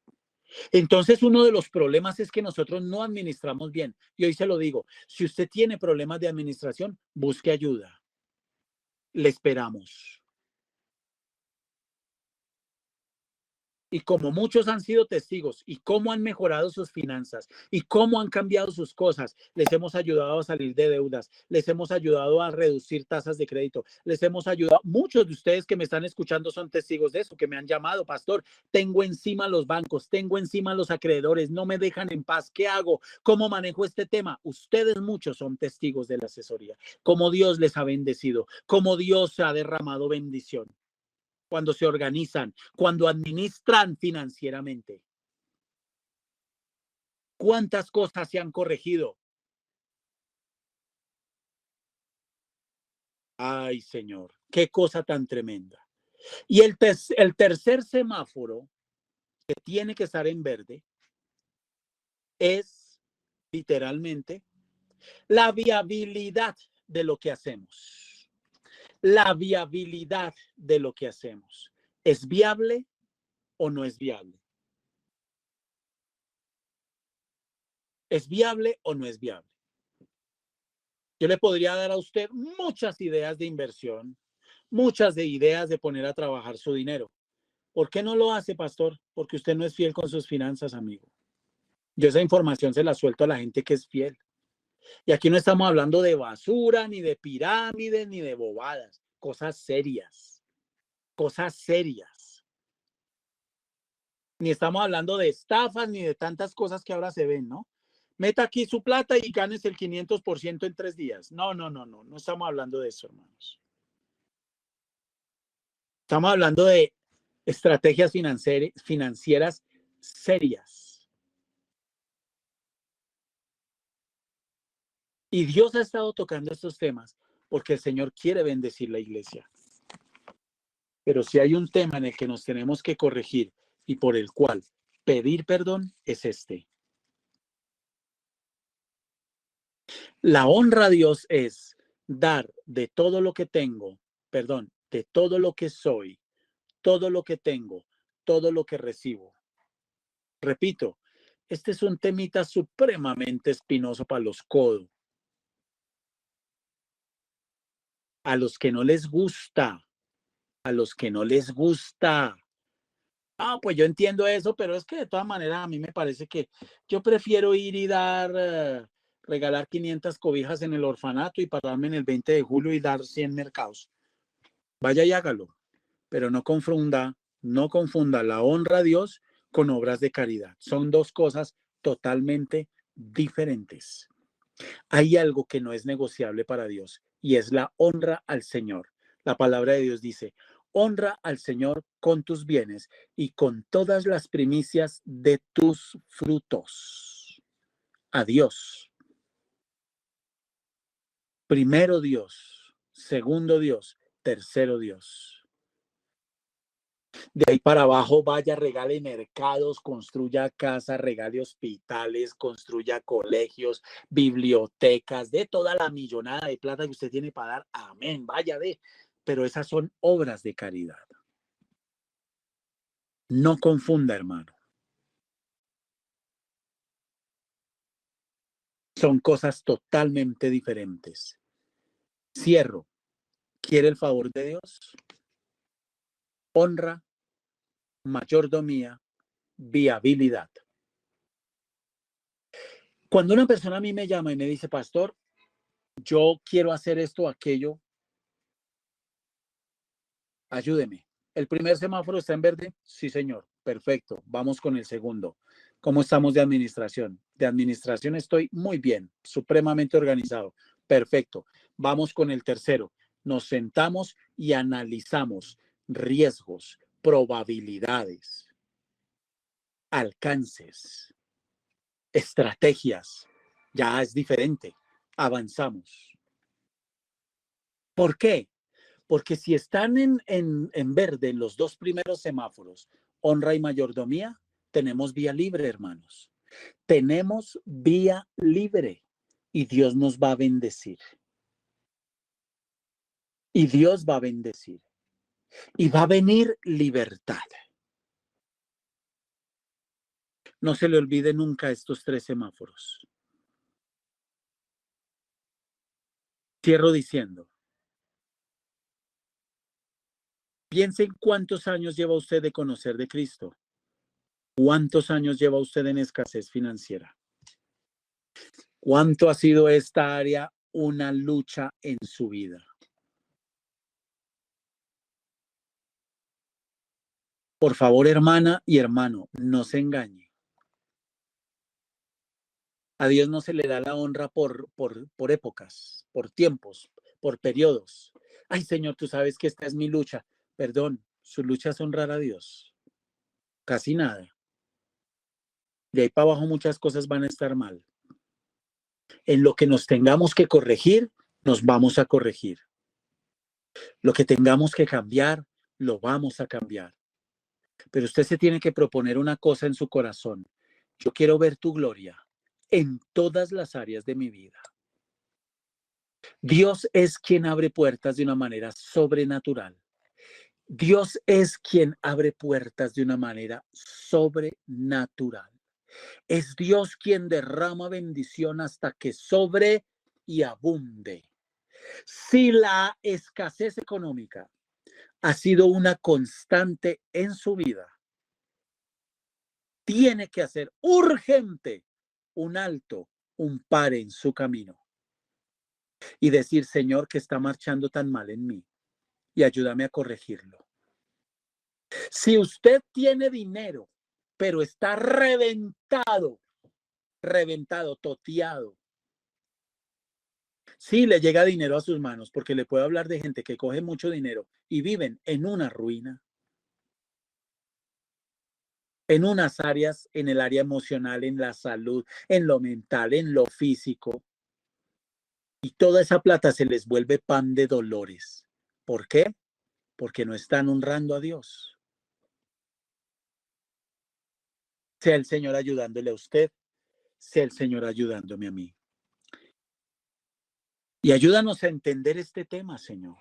Entonces, uno de los problemas es que nosotros no administramos bien. Y hoy se lo digo, si usted tiene problemas de administración, busque ayuda. Le esperamos. Y como muchos han sido testigos y cómo han mejorado sus finanzas y cómo han cambiado sus cosas, les hemos ayudado a salir de deudas, les hemos ayudado a reducir tasas de crédito, les hemos ayudado. Muchos de ustedes que me están escuchando son testigos de eso, que me han llamado, pastor, tengo encima los bancos, tengo encima los acreedores, no me dejan en paz, ¿qué hago? ¿Cómo manejo este tema? Ustedes muchos son testigos de la asesoría, cómo Dios les ha bendecido, cómo Dios ha derramado bendición. Cuando se organizan, cuando administran financieramente. ¿Cuántas cosas se han corregido? Ay, Señor, qué cosa tan tremenda. Y el tercer semáforo que tiene que estar en verde es literalmente la viabilidad de lo que hacemos. La viabilidad de lo que hacemos. ¿Es viable o no es viable? ¿Es viable o no es viable? Yo le podría dar a usted muchas ideas de inversión, muchas de ideas de poner a trabajar su dinero. ¿Por qué no lo hace, pastor? Porque usted no es fiel con sus finanzas, amigo. Yo esa información se la suelto a la gente que es fiel. Y aquí no estamos hablando de basura, ni de pirámides, ni de bobadas. Cosas serias. Cosas serias. Ni estamos hablando de estafas, ni de tantas cosas que ahora se ven, ¿no? Meta aquí su plata y ganes el 500% en 3 días. No, no, no, no. No estamos hablando de eso, hermanos. Estamos hablando de estrategias financieras serias. Y Dios ha estado tocando estos temas porque el Señor quiere bendecir la iglesia. Pero si hay un tema en el que nos tenemos que corregir y por el cual pedir perdón, es este. La honra a Dios es dar de todo lo que tengo, perdón, de todo lo que soy, todo lo que tengo, todo lo que recibo. Repito, este es un temita supremamente espinoso para los codos. A los que no les gusta, a los que no les gusta. Ah, pues yo entiendo eso, pero es que de todas maneras a mí me parece que yo prefiero ir y regalar 500 cobijas en el orfanato y pararme en el 20 de julio y dar 100 mercados. Vaya y hágalo, pero no confunda la honra a Dios con obras de caridad. Son dos cosas totalmente diferentes. Hay algo que no es negociable para Dios y es la honra al Señor. La palabra de Dios dice, honra al Señor con tus bienes y con todas las primicias de tus frutos. A Dios. Primero Dios, segundo Dios, tercero Dios. De ahí para abajo vaya, regale mercados, construya casas, regale hospitales, construya colegios, bibliotecas, de toda la millonada de plata que usted tiene para dar. Amén, vaya de. Pero esas son obras de caridad. No confunda, hermano. Son cosas totalmente diferentes. Cierro. ¿Quiere el favor de Dios? Honra, mayordomía, viabilidad. Cuando una persona a mí me llama y me dice, pastor, yo quiero hacer esto o aquello, ayúdeme. ¿El primer semáforo está en verde? Sí, señor. Perfecto. Vamos con el segundo. ¿Cómo estamos de administración? De administración estoy muy bien, supremamente organizado. Perfecto. Vamos con el tercero. nos sentamos y analizamos riesgos, probabilidades, alcances, estrategias. Ya es diferente. Avanzamos. ¿Por qué? Porque si están en verde en los dos primeros semáforos, honra y mayordomía, tenemos vía libre, hermanos. Tenemos vía libre y Dios nos va a bendecir. Y Dios va a bendecir. Y va a venir libertad. No se le olvide nunca estos tres semáforos. Cierro diciendo, piense en cuántos años lleva usted de conocer de Cristo. ¿Cuántos años lleva usted en escasez financiera? ¿Cuánto ha sido esta área una lucha en su vida? Por favor, hermana y hermano, no se engañe. A Dios no se le da la honra por épocas, por tiempos, por periodos. Ay, Señor, tú sabes que esta es mi lucha. Perdón, su lucha es honrar a Dios. Casi nada. De ahí para abajo muchas cosas van a estar mal. En lo que nos tengamos que corregir, nos vamos a corregir. Lo que tengamos que cambiar, lo vamos a cambiar. Pero usted se tiene que proponer una cosa en su corazón. Yo quiero ver tu gloria en todas las áreas de mi vida. Dios es quien abre puertas de una manera sobrenatural. Dios es quien abre puertas de una manera sobrenatural. Es Dios quien derrama bendición hasta que sobre y abunde. Si la escasez económica ha sido una constante en su vida, tiene que hacer urgente un alto, un pare en su camino y decir, Señor, que está marchando tan mal en mí y ayúdame a corregirlo. Si usted tiene dinero, pero está reventado, toteado, sí le llega dinero a sus manos, porque le puedo hablar de gente que coge mucho dinero y viven en una ruina, en unas áreas, en el área emocional, en la salud, en lo mental, en lo físico. Y toda esa plata se les vuelve pan de dolores. ¿Por qué? Porque no están honrando a Dios. Sea el Señor ayudándole a usted, sea el Señor ayudándome a mí. Y ayúdanos a entender este tema, Señor.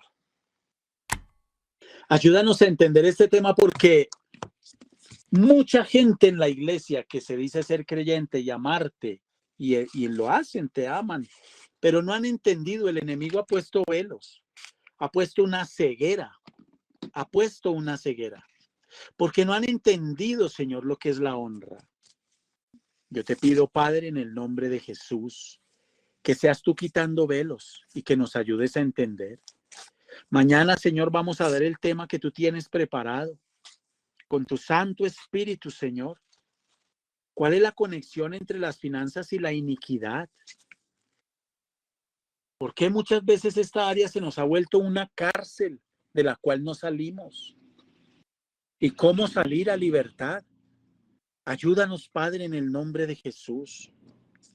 Ayúdanos a entender este tema porque mucha gente en la iglesia que se dice ser creyente y amarte, y lo hacen, te aman, pero no han entendido. El enemigo ha puesto velos, ha puesto una ceguera, porque no han entendido, Señor, lo que es la honra. Yo te pido, Padre, en el nombre de Jesús, que seas tú quitando velos y que nos ayudes a entender. Mañana, Señor, vamos a ver el tema que tú tienes preparado con tu Santo Espíritu, Señor. ¿Cuál es la conexión entre las finanzas y la iniquidad? ¿Por qué muchas veces esta área se nos ha vuelto una cárcel de la cual no salimos? ¿Y cómo salir a libertad? Ayúdanos, Padre, en el nombre de Jesús,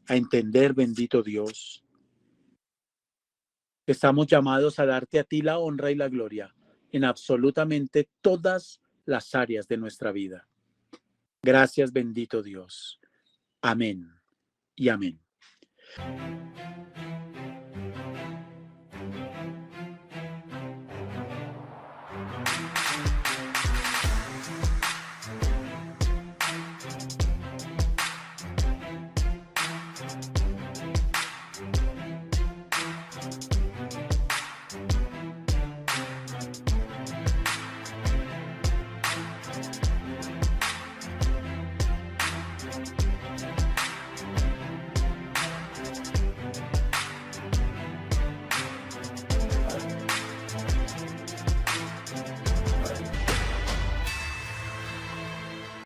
a entender, bendito Dios. Estamos llamados a darte a ti la honra y la gloria en absolutamente todas las áreas de nuestra vida. Gracias, bendito Dios. Amén y amén.